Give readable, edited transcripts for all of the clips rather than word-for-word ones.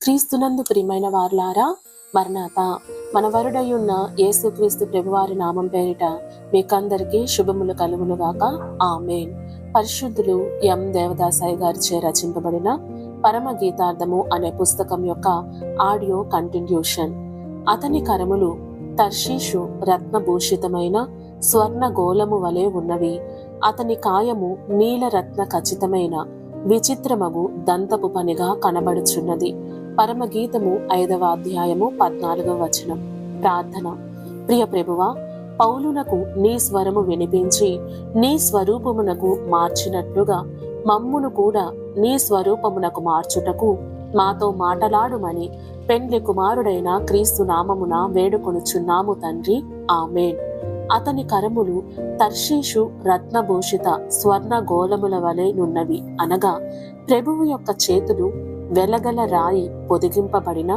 క్రీస్తునందు ప్రియమైన వారులారా, మరణాత మన వరుడయ్యున్న యేసుక్రీస్తు ప్రభువారి నామం పేరిట మీకందరికీ శుభములు కలుగునుగాక. ఆమేన్. పరిశుద్ధులు ఎం దేవదాసాయి గారిచే రచింపబడిన పరమ గీతార్థము అనే పుస్తకం యొక్క ఆడియో కంటిన్యూషన్. అతని కరములు తర్షీషు రత్నభూషితమైన స్వర్ణ గోళము వలె ఉన్నవి. అతని కాయము నీలరత్న ఖచ్చితమైన విచిత్రమగు దంతపు పనిగా కనబడుచున్నది. పరమగీతము 5వ అధ్యాయము 14వ వచనం. ప్రార్థన. ప్రియ ప్రభువా, పౌలునకు నీ స్వరము వినిపించి నీ స్వరూపమునకు మార్చినట్లుగా మమ్మును కూడా నీ స్వరూపమునకు మార్చుటకు మాతో మాటలాడుమని పెండ్లి కుమారుడైన క్రీస్తు నామమున వేడుకొనుచున్నాము తండ్రి. ఆమేన్. అతని కరములు తర్షీషు రత్నభూషిత స్వర్ణ గోళముల వలె నున్నవి, అనగా ప్రభువు యొక్క చేతులు వెలగల రాయి పొదిగింపబడిన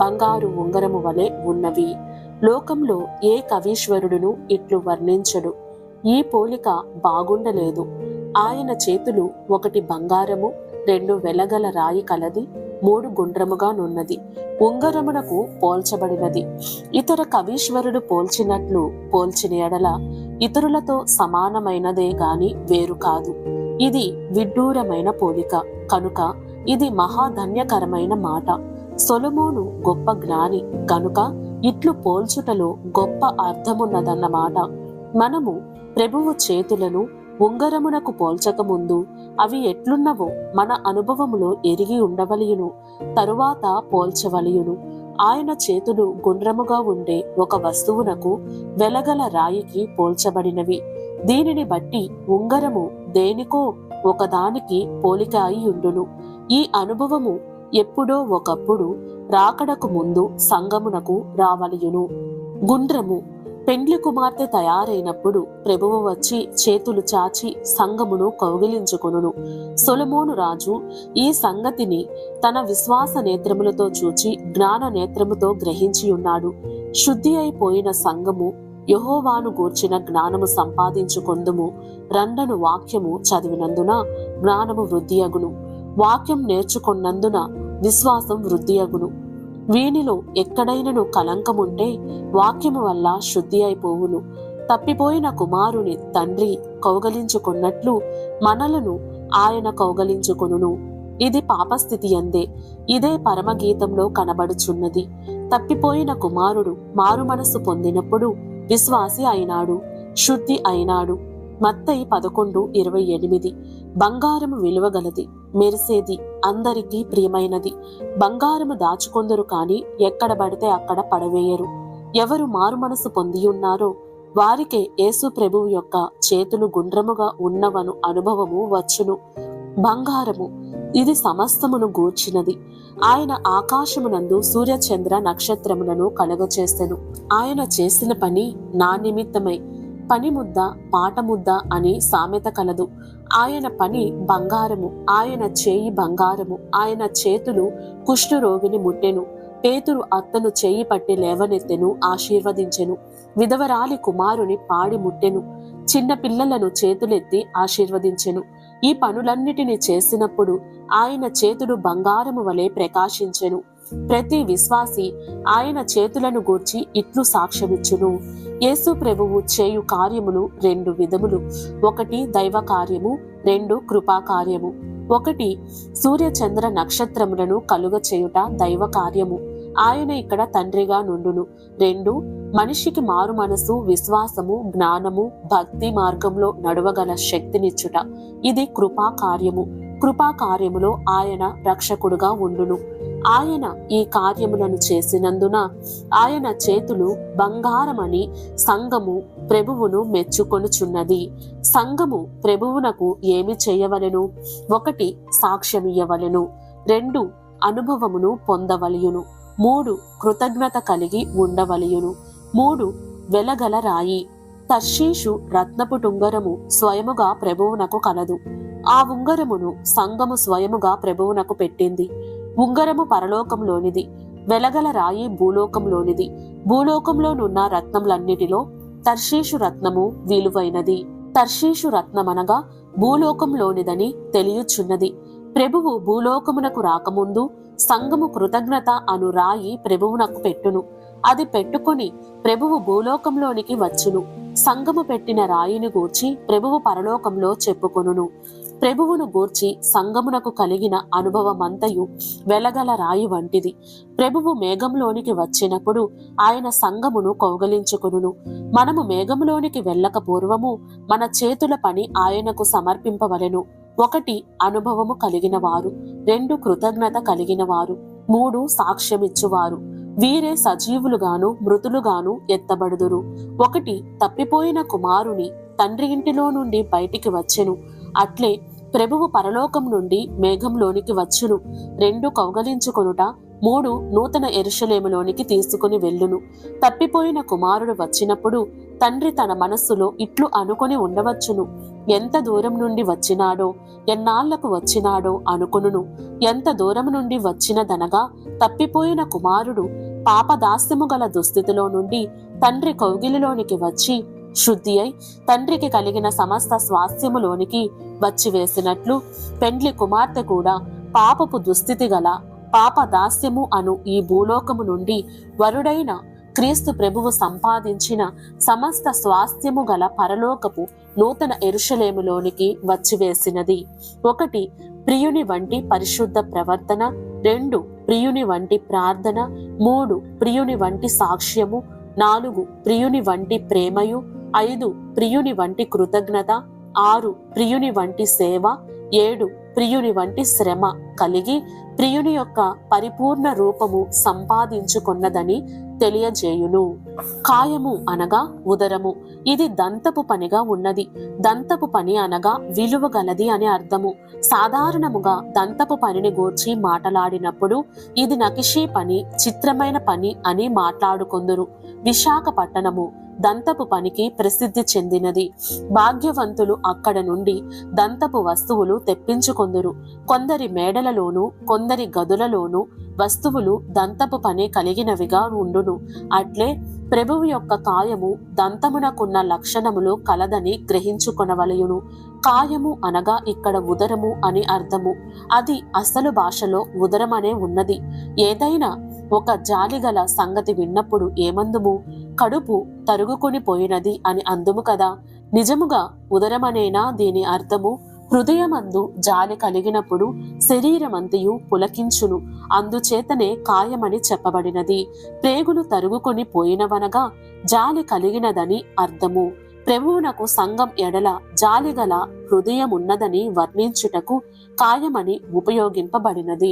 బంగారు ఉంగరము వలె ఉన్నవి. లోకంలో ఏ కవీశ్వరుడును ఇట్లు వర్ణించడు. ఈ పోలిక బాగుండలేదు. ఆయన చేతులు 1 బంగారము, 2 వెలగల రాయి కలది, 3 గుండ్రముగా నున్నది, ఉంగరమునకు పోల్చబడినది. ఇతర కవీశ్వరుడు పోల్చినట్లు పోల్చిన ఎడల ఇతరులతో సమానమైనదే గాని వేరు కాదు. ఇది విడ్డూరమైన పోలిక కనుక ఇది మహాధన్యకరమైన మాట. సొలొమోను గొప్ప జ్ఞాని కనుక ఇట్లు పోల్చుటలో గొప్ప అర్థమున్నదన్నమాట. మనము ప్రభువు చేతులను ఉంగరమునకు పోల్చకముందు అవి ఎట్లున్నవో మన అనుభవములో ఎరిగి ఉండవలయును, తరువాత పోల్చవలయును. ఆయన చేతులు గుండ్రముగా ఉండే ఒక వస్తువునకు వెలగల రాయికి పోల్చబడినవి. దీనిని బట్టి ఉంగరము దేనికో ఒకదానికి పోలిక అయి ఉండును. ఈ అనుభవము ఎప్పుడో ఒకప్పుడు రాకడకు ముందు సంగమునకు రావలయును. గుండ్రము. పెండ్లి కుమార్తె తయారైనప్పుడు ప్రభువు వచ్చి చేతులు చాచి సంగమును కౌగిలించుకొనును. సొలొమోను రాజు ఈ సంగతిని తన విశ్వాస నేత్రములతో చూచి జ్ఞాన నేత్రముతో గ్రహించి ఉన్నాడు. శుద్ధి అయిపోయిన సంగము యెహోవాను గూర్చిన జ్ఞానము సంపాదించుకొందుము. రండను వాక్యము చదివినందున జ్ఞానము వృద్ధియగును, వాక్యం నేర్చుకొన్నందున విశ్వాసం వృద్ధియగును. వీనిలో ఎక్కడైనను కలంకముంటే వాక్యము వల్ల శుద్ధి అయిపోవును. తప్పిపోయిన కుమారుని తండ్రి కౌగలించుకున్నట్లు మనలను ఆయన కౌగలించుకొనును. ఇది పాపస్థితి అందే. ఇదే పరమగీతంలో కనబడుచున్నది. తప్పిపోయిన కుమారుడు మారు మనస్సు పొందినప్పుడు విశ్వాసి అయినాడు, శుద్ధి అయినాడు. మత్తయి 11:28. బంగారము విలువగలది, మెరిసేది, అందరికీ ప్రియమైనది. బంగారము దాచుకొందరు కాని ఎక్కడ పడితే అక్కడ పడవేయరు. ఎవరు మారు మనసు పొందియున్నారో వారికే యేసు ప్రభువు యొక్క చేతులు గుండ్రముగా ఉన్నవను అనుభవము వచ్చును. బంగారము ఇది సమస్తమును గూర్చినది. ఆయన ఆకాశమునందు సూర్యచంద్ర నక్షత్రములను కలుగచేసెను. ఆయన చేసిన పని నా నిమిత్తమై. పని ముద్ద పాట ముద్ద అని సామెత కలదు. ఆయన పని బంగారము, ఆయన చేయి బంగారము. ఆయన చేతులు కుష్ఠరోగిని ముట్టెను. పేతురు అత్తను చేయి పట్టి లేవనెత్తెను, ఆశీర్వదించెను. విధవరాలి కుమారుని పాడి ముట్టెను. చిన్న పిల్లలను చేతులెత్తి ఆశీర్వదించెను. ఈ పనులన్నిటినీ చేసినప్పుడు ఆయన చేతులు బంగారము వలె ప్రకాశించెను. ప్రతి విశ్వాసి ఆయన చేతులను గూర్చి ఇట్లు సాక్ష్యమిచ్చును. యేసు ప్రభువు చేయు కార్యములు 2 విధములు. 1 దైవ కార్యము, 2 కృపా కార్యము. 1 సూర్యచంద్ర నక్షత్రములను కలుగ చేయుట దైవ కార్యము. ఆయన ఇక్కడ తండ్రిగా నుండును. 2 మనిషికి మారు మనసు, విశ్వాసము, జ్ఞానము, భక్తి మార్గంలో నడవగల శక్తినిచ్చుట. ఇది కృపా కార్యము. కృపా కార్యములో ఆయన రక్షకుడుగా ఉండును. ఆయన ఈ కార్యములను చేసినందున ఆయన చేతులు బంగారమని సంఘము ప్రభువును మెచ్చుకొనుచున్నది. సంఘము ప్రభువునకు ఏమి చేయవలెను? 1 సాక్ష్యమియ్యవలెను, 2 అనుభవమును పొందవలయును, 3 కృతజ్ఞత కలిగి ఉండవలయును, 3 వెలగల రాయి. తర్షీషు రత్నపు ఉంగరము స్వయముగా ప్రభువునకు కలదు. ఆ ఉంగరమును సంఘము స్వయముగా ప్రభువునకు పెట్టింది. ఉంగరము పరలోకంలోనిది, వెలగల రాయి భూలోకంలోనిది. భూలోకంలోనున్న రత్నములన్నిటిలో తర్షీషు రత్నము విలువైనది. తర్షీషు రత్నమనగా భూలోకంలోనిదని తెలియచున్నది. ప్రభువు భూలోకమునకు రాకముందు సంఘము కృతజ్ఞత అను రాయి ప్రభువునకు పెట్టును. అది పెట్టుకొని ప్రభువు భూలోకంలోనికి వచ్చును. సంఘము పెట్టిన రాయిని గూర్చి ప్రభువు పరలోకంలో చెప్పుకొనును. ప్రభువును గూర్చి సంఘమునకు కలిగిన అనుభవమంతయు వెలగల రాయి వంటిది. ప్రభువు మేఘంలోనికి వచ్చినప్పుడు ఆయన సంఘమును కౌగలించుకొనును. మనము మేఘంలోనికి వెళ్ళక పూర్వము మన చేతుల పని ఆయనకు సమర్పింపవలెను. 1 అనుభవము కలిగిన వారు, 2 కృతజ్ఞత కలిగిన వారు, 3 సాక్ష్యమిచ్చువారు. వీరే సజీవులుగాను మృతులుగాను ఎత్తబడుదురు. 1 తప్పిపోయిన కుమారుని తండ్రి ఇంటిలో నుండి బయటికి వచ్చెను. అట్లే ప్రభువు పరలోకం నుండి మేఘంలోనికి వచ్చును. 2 కౌగలించుకొనుట, 3 నూతన యెరూషలేములోనికి తీసుకుని వెళ్ళును. తప్పిపోయిన కుమారుడు వచ్చినప్పుడు తండ్రి తన మనస్సులో ఇట్లు అనుకొని ఉండవచ్చును, ఎంత దూరం నుండి వచ్చినాడో, ఎన్నాళ్లకు వచ్చినాడో అనుకొనును. ఎంత దూరం నుండి వచ్చినదనగా తప్పిపోయిన కుమారుడు పాపదాస్యము గల దుస్థితిలో నుండి తండ్రి కౌగిలిలోనికి వచ్చి శుద్ధి అయి తండ్రికి కలిగిన సమస్త స్వాస్థ్యములోనికి వచ్చివేసినట్లు పెండ్లి కుమార్తె కూడా పాపపు దుస్థితి గల పాపదాస్యము అను ఈ భూలోకము నుండి వరుడైన క్రీస్తు ప్రభువు సంపాదించిన సమస్త స్వాస్థ్యము గల పరలోకపు నూతన యెరూషలేములోనికి వచ్చివేసినది. 1 ప్రియుని వంటి పరిశుద్ధ ప్రవర్తన, 2 ప్రియుని వంటి ప్రార్థన, 3 ప్రియుని వంటి సాక్ష్యము, 4 ప్రియుని వంటి ప్రేమయు, 5 ప్రియుని వంటి కృతజ్ఞత, 6 ప్రియుని వంటి సేవ, 7 ప్రియుని వంటి శ్రమ కలిగి ప్రియుని యొక్క పరిపూర్ణ రూపము సంపాదించుకొన్నదని తెలియజేయును. కాయము అనగా ఉదరము. ఇది దంతపు పనిగా ఉన్నది. దంతపు పని అనగా విలువ గలది అని అర్థము. సాధారణముగా దంతపు పనిని గూర్చి మాట్లాడినప్పుడు ఇది నకిషీ పని, చిత్రమైన పని అని మాట్లాడుకొందురు. విశాఖపట్టణము దంతపు పనికి ప్రసిద్ధి చెందినది. భాగ్యవంతులు అక్కడ నుండి దంతపు వస్తువులు తెప్పించుకొందురు. కొందరి మేడలలోను కొందరి గదులలోను వస్తువులు దంతపు పని కలిగినవిగా ఉండును. అట్లే ప్రభువు యొక్క కాయము దంతమునకున్న లక్షణములు కలదని గ్రహించుకొనవలయును. కాయము అనగా ఇక్కడ ఉదరము అని అర్థము. అది అసలు భాషలో ఉదరమనే ఉన్నది. ఏదైనా ఒక జాలిగల సంగతి విన్నప్పుడు ఏమందుము? కడుపు తరుగుకొని పోయినది అని అందుము కదా. నిజముగా ఉదరమనేనా దీని అర్థము? హృదయమందు జాలి కలిగినప్పుడు శరీరమంతయు పులకించును. అందుచేతనే కాయమని చెప్పబడినది. ప్రేగులు తరుగుకొని పోయినవనగా జాలి కలిగినదని అర్థము. ప్రభువునకు సంఘం ఎడల జాలిగల హృదయమున్నదని వర్ణించుటకు కాయమని ఉపయోగింపబడినది.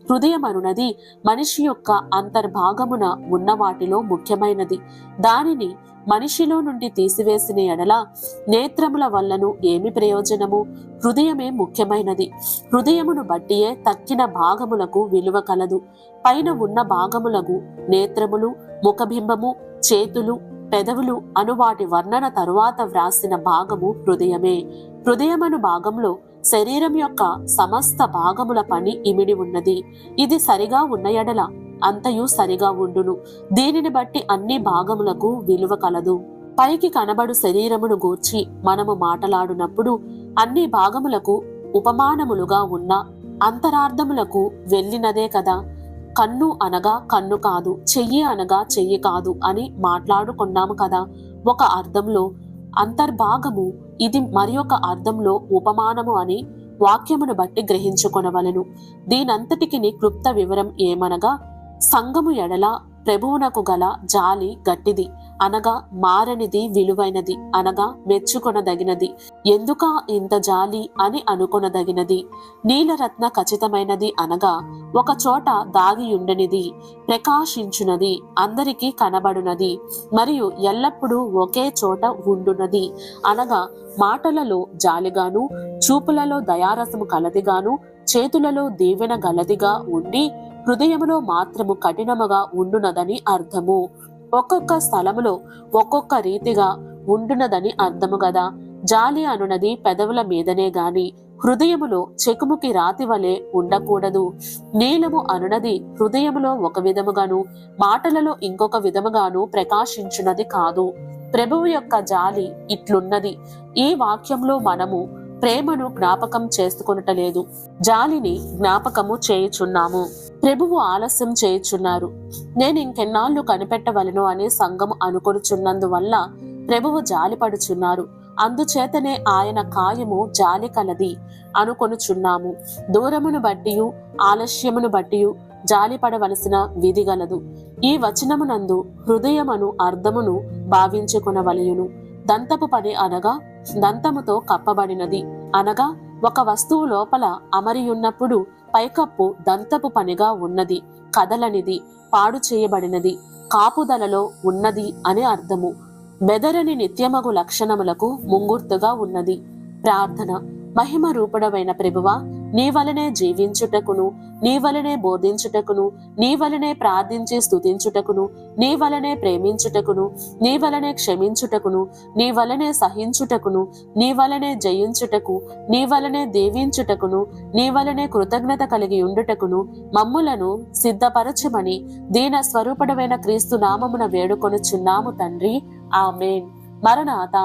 హృదయమనున్నది మనిషి యొక్క అంతర్భాగమున ఉన్న వాటిలో ముఖ్యమైనది. దానిని మనిషిలో నుండి తీసివేసిన ఎడల నేత్రముల వల్లను ఏమి ప్రయోజనము? హృదయమే ముఖ్యమైనది. హృదయమును బట్టియే తక్కిన భాగములకు విలువ కలదు. పైన ఉన్న భాగములకు నేత్రములు, ముఖబింబము, చేతులు, పెదవులు అను వాటి వర్ణన తరువాత వ్రాసిన భాగము హృదయమే. హృదయమను భాగంలో శరీరం యొక్క సమస్త భాగముల పని ఇమిడి ఉన్నది. ఇది సరిగా ఉన్న ఎడల అంతయు సరిగా ఉండును. దీనిని బట్టి అన్ని భాగములకు విలువ కలదు. పైకి కనబడు శరీరమును గూర్చి మనము మాట్లాడునప్పుడు అన్ని భాగములకు ఉపమానములుగా ఉన్న అంతరార్థములకు వెళ్ళినదే కదా. కన్ను అనగా కన్ను కాదు, చెయ్యి అనగా చెయ్యి కాదు అని మాట్లాడుకున్నాము కదా. ఒక అర్థంలో అంతర్భాగము, ఇది మరి ఒక అర్థంలో ఉపమానము అని వాక్యమును బట్టి గ్రహించుకొనవలెను. దీనంతటికి క్లుప్త వివరం ఏమనగా, సంఘము ఎడల ప్రభువునకు గల జాలి గట్టిది, అనగా మారనిది, విలువైనది, అనగా మెచ్చుకొనదగినది. ఎందుకా ఇంత జాలి అని అనుకొనదగినది. నీలరత్న ఖచ్చితమైనది అనగా ఒక చోట దాగియుండనిది, ప్రకాశించునది, అందరికీ కనబడునది, మరియు ఎల్లప్పుడూ ఒకే చోట ఉండునది. అనగా మాటలలో జాలిగాను, చూపులలో దయారసము కలదిగాను, చేతులలో దీవెన గలదిగా ఉండి హృదయములో మాత్రము కఠినముగా ఉండునదని అర్థము. ఒక్కొక్క స్థలములో ఒక్కొక్క రీతిగా ఉండునదని అర్థము గదా. జాలి అనునది పెదవుల మీదనే గాని హృదయములో చెకుముకి రాతి వలె ఉండకూడదు. నీలము అనునది హృదయములో ఒక విధముగాను మాటలలో ఇంకొక విధముగాను ప్రకాశించున్నది కాదు. ప్రభువు యొక్క జాలి ఇట్లున్నది. ఈ వాక్యంలో మనము ప్రేమను జ్ఞాపకం చేసుకొనుటలేదు, జాలిని జ్ఞాపకము చేయుచున్నాము. ప్రభువు ఆలస్యం చేయుచున్నారు, నేను ఇంకెన్నాళ్ళు కనిపెట్టవలను అని సంఘము అనుకొనుచున్నందువల్ల ప్రభువు జాలిపడుచున్నారు. అందుచేతనే ఆయన కాయము జాలి కలది అనుకొనుచున్నాము. దూరమును బట్టియు ఆలస్యమును బట్టియు జాలిపడవలసిన విధి గలదు. ఈ వచనమునందు హృదయమను అర్థమును భావించుకొనవలయును. దంతపు పని అనగా దంతముతో కప్పబడినది అనగా ఒక వస్తువు లోపల అమరియున్నప్పుడు పైకప్పు దంతపు పనిగా ఉన్నది, కదలనిది, పాడు చేయబడినది, కాపుదలలో ఉన్నది అని అర్థము. బెదరని నిత్యమగు లక్షణములకు ముంగుర్తుగా ఉన్నది. ప్రార్థన. మహిమ రూపుడవైన ప్రభువా, నీ వలనే జీవించుటకును, నీ వలనే బోధించుటకును, నీ వలనే ప్రార్థించి స్తుతించుటకును, నీ వలనే ప్రేమించుటకును, నీ వలనే క్షమించుటకును, నీ వలనే సహించుటకును, నీ వలనే జయించుటకు, నీ వలనే దీవించుటకును, నీ వలనే కృతజ్ఞత కలిగి ఉండుటకును మమ్ములను సిద్ధపరచుమని దీన స్వరూపుడవైన క్రీస్తు నామమున వేడుకొనుచున్నాము తండ్రి. ఆమేన్. మరణాత.